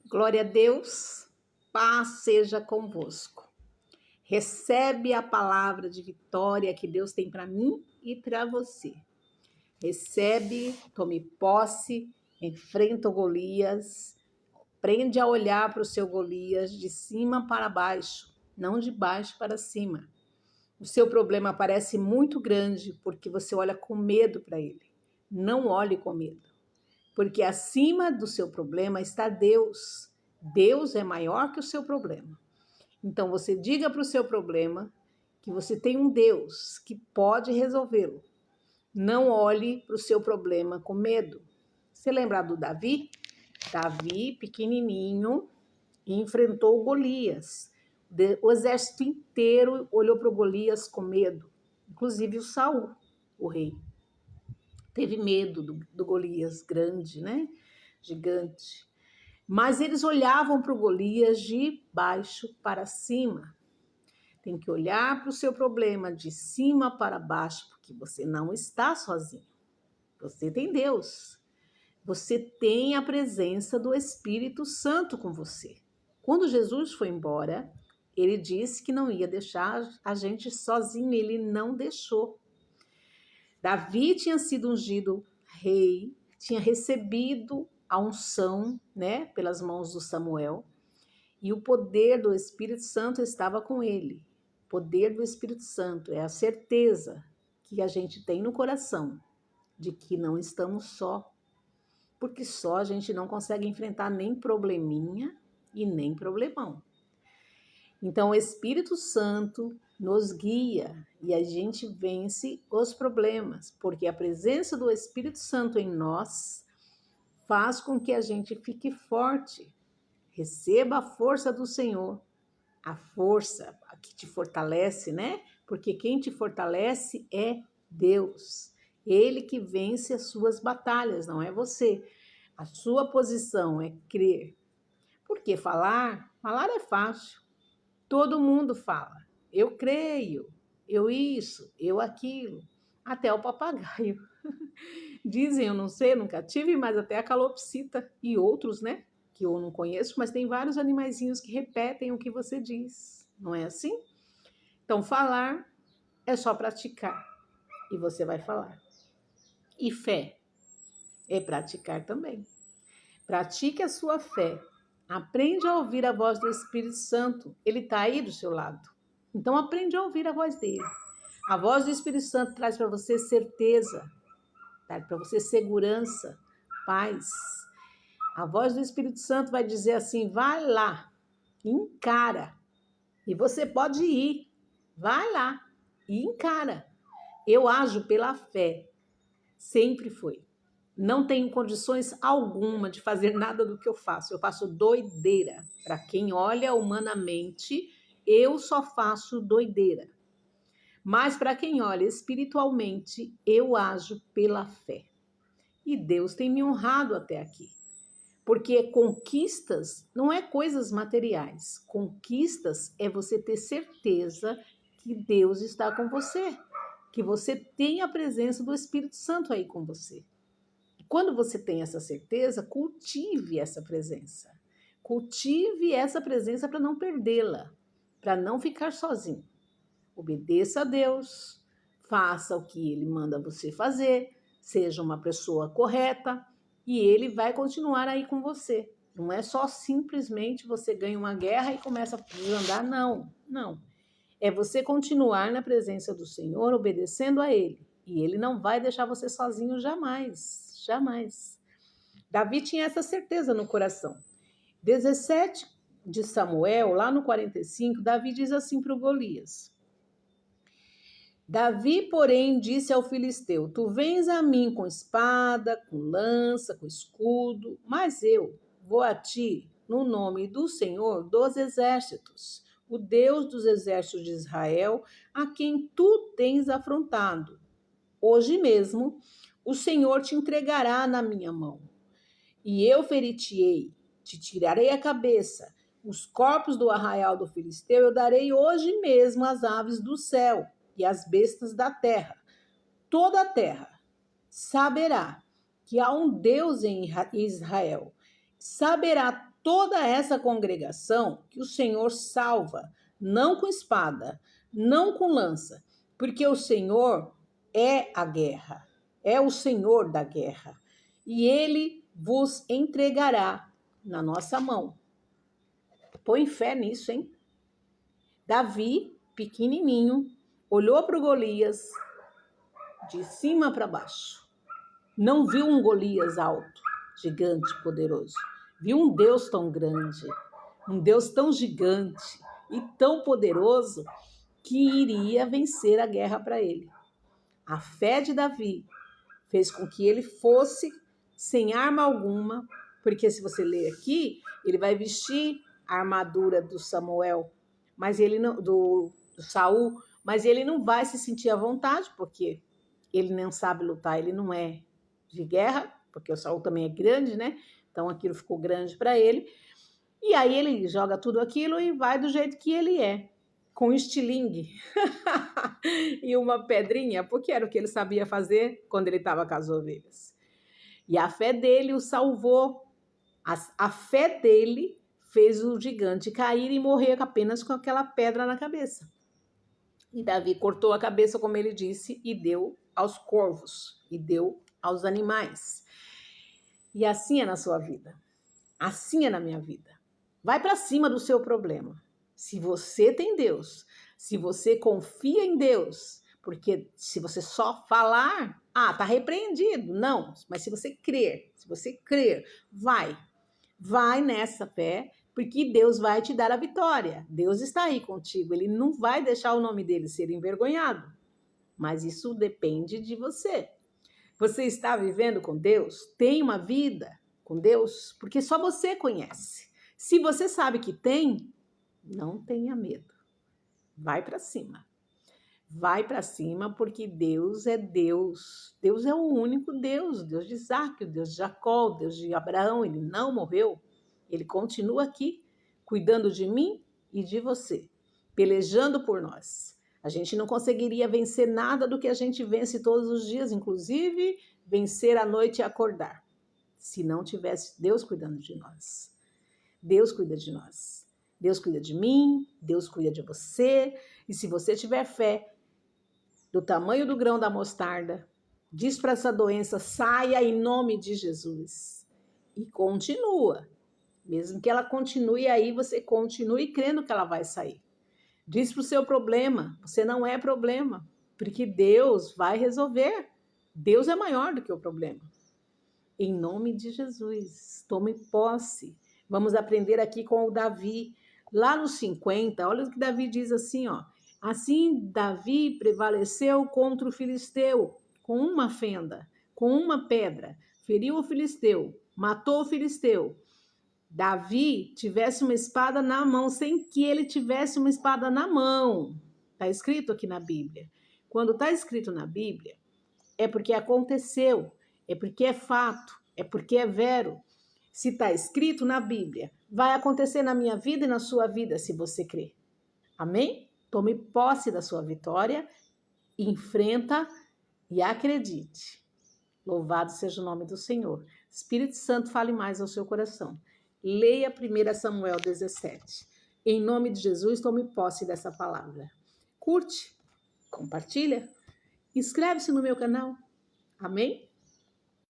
Glória a Deus, paz seja convosco. Recebe a palavra de vitória que Deus tem para mim e para você. Recebe, tome posse, enfrenta o Golias, aprende a olhar para o seu Golias de cima para baixo, não de baixo para cima. O seu problema parece muito grande porque você olha com medo para ele. Não olhe com medo, porque acima do seu problema está Deus. Deus é maior que o seu problema. Então você diga para o seu problema que você tem um Deus que pode resolvê-lo. Não olhe para o seu problema com medo. Você lembra do Davi? Davi, pequenininho, enfrentou Golias. O exército inteiro olhou para o Golias com medo, inclusive o Saul, o rei. Teve medo do Golias grande, né? Gigante. Mas eles olhavam para o Golias de baixo para cima. Tem que olhar para o seu problema de cima para baixo, porque você não está sozinho. Você tem Deus. Você tem a presença do Espírito Santo com você. Quando Jesus foi embora, ele disse que não ia deixar a gente sozinho, ele não deixou. Davi tinha sido ungido rei, tinha recebido a unção, né, pelas mãos do Samuel, e o poder do Espírito Santo estava com ele. O poder do Espírito Santo é a certeza que a gente tem no coração de que não estamos só, porque só a gente não consegue enfrentar nem probleminha e nem problemão. Então, o Espírito Santo nos guia e a gente vence os problemas, porque a presença do Espírito Santo em nós faz com que a gente fique forte. Receba a força do Senhor, a força que te fortalece, né? Porque quem te fortalece é Deus. Ele que vence as suas batalhas, não é você. A sua posição é crer. Porque falar é fácil. Todo mundo fala, eu creio, eu isso, eu aquilo, até o papagaio. Dizem, eu não sei, nunca tive, mas até a calopsita e outros, né? Que eu não conheço, mas tem vários animaizinhos que repetem o que você diz, não é assim? Então, falar é só praticar e você vai falar. E fé é praticar também. Pratique a sua fé. Aprende a ouvir a voz do Espírito Santo. Ele está aí do seu lado. Então, aprende a ouvir a voz dele. A voz do Espírito Santo traz para você certeza, traz para você segurança, paz. A voz do Espírito Santo vai dizer assim, vai lá, encara. E você pode ir, vai lá e encara. Eu ajo pela fé, sempre foi. Não tenho condições alguma de fazer nada do que eu faço. Eu faço doideira. Para quem olha humanamente, eu só faço doideira. Mas para quem olha espiritualmente, eu ajo pela fé. E Deus tem me honrado até aqui. Porque conquistas não é coisas materiais. Conquistas é você ter certeza que Deus está com você. Que você tem a presença do Espírito Santo aí com você. Quando você tem essa certeza, cultive essa presença. Cultive essa presença para não perdê-la, para não ficar sozinho. Obedeça a Deus, faça o que Ele manda você fazer, seja uma pessoa correta e Ele vai continuar aí com você. Não é só simplesmente você ganha uma guerra e começa a desandar, não. É você continuar na presença do Senhor, obedecendo a Ele. E Ele não vai deixar você sozinho jamais. Jamais. Davi tinha essa certeza no coração. 17 de Samuel, lá no 45, Davi diz assim para o Golias. Davi, porém, disse ao filisteu, tu vens a mim com espada, com lança, com escudo, mas eu vou a ti no nome do Senhor dos exércitos, o Deus dos exércitos de Israel, a quem tu tens afrontado. Hoje mesmo, o Senhor te entregará na minha mão, e eu ferir-te-ei, te tirarei a cabeça, os corpos do arraial do Filisteu eu darei hoje mesmo às aves do céu e às bestas da terra. Toda a terra saberá que há um Deus em Israel, saberá toda essa congregação que o Senhor salva, não com espada, não com lança, porque o Senhor é a guerra, é o Senhor da guerra, e ele vos entregará na nossa mão. Põe fé nisso, hein? Davi, pequenininho, olhou para o Golias de cima para baixo. Não viu um Golias alto, gigante, poderoso. Viu um Deus tão grande, um Deus tão gigante e tão poderoso que iria vencer a guerra para ele. A fé de Davi fez com que ele fosse sem arma alguma, porque se você ler aqui, ele vai vestir a armadura do Samuel, mas ele não, do Saul, mas ele não vai se sentir à vontade, porque ele não sabe lutar, ele não é de guerra, porque o Saul também é grande, né? Então aquilo ficou grande para ele. E aí ele joga tudo aquilo e vai do jeito que ele é, com estilingue e uma pedrinha, porque era o que ele sabia fazer quando ele estava com as ovelhas. E a fé dele o salvou. A fé dele fez o gigante cair e morrer apenas com aquela pedra na cabeça. E Davi cortou a cabeça, como ele disse, e deu aos corvos, e deu aos animais. E assim é na sua vida. Assim é na minha vida. Vai para cima do seu problema. Se você tem Deus, se você confia em Deus, porque se você só falar, tá repreendido. Não, mas se você crer, vai nessa fé, porque Deus vai te dar a vitória. Deus está aí contigo, ele não vai deixar o nome dele ser envergonhado. Mas isso depende de você. Você está vivendo com Deus? Tem uma vida com Deus? Porque só você conhece. Se você sabe que tem, não tenha medo. Vai para cima. Vai para cima, porque Deus é Deus. Deus é o único Deus. Deus de Isaac, o Deus de Jacó, o Deus de Abraão. Ele não morreu. Ele continua aqui, cuidando de mim e de você, pelejando por nós. A gente não conseguiria vencer nada do que a gente vence todos os dias, inclusive vencer a noite e acordar, se não tivesse Deus cuidando de nós. Deus cuida de nós. Deus cuida de mim, Deus cuida de você. E se você tiver fé do tamanho do grão da mostarda, diz para essa doença, saia em nome de Jesus. E continua. Mesmo que ela continue aí, você continue crendo que ela vai sair. Diz para o seu problema, você não é problema, porque Deus vai resolver. Deus é maior do que o problema. Em nome de Jesus, tome posse. Vamos aprender aqui com o Davi. Lá nos 50, olha o que Davi diz assim, ó. Assim Davi prevaleceu contra o filisteu, com uma fenda, com uma pedra. Feriu o filisteu, matou o filisteu. Davi tivesse uma espada na mão, sem que ele tivesse uma espada na mão. Está escrito aqui na Bíblia. Quando está escrito na Bíblia, é porque aconteceu, é porque é fato, é porque é vero. Se está escrito na Bíblia, vai acontecer na minha vida e na sua vida, se você crer. Amém? Tome posse da sua vitória, enfrenta e acredite. Louvado seja o nome do Senhor. Espírito Santo, fale mais ao seu coração. Leia 1 Samuel 17. Em nome de Jesus, tome posse dessa palavra. Curte, compartilha, inscreve-se no meu canal. Amém?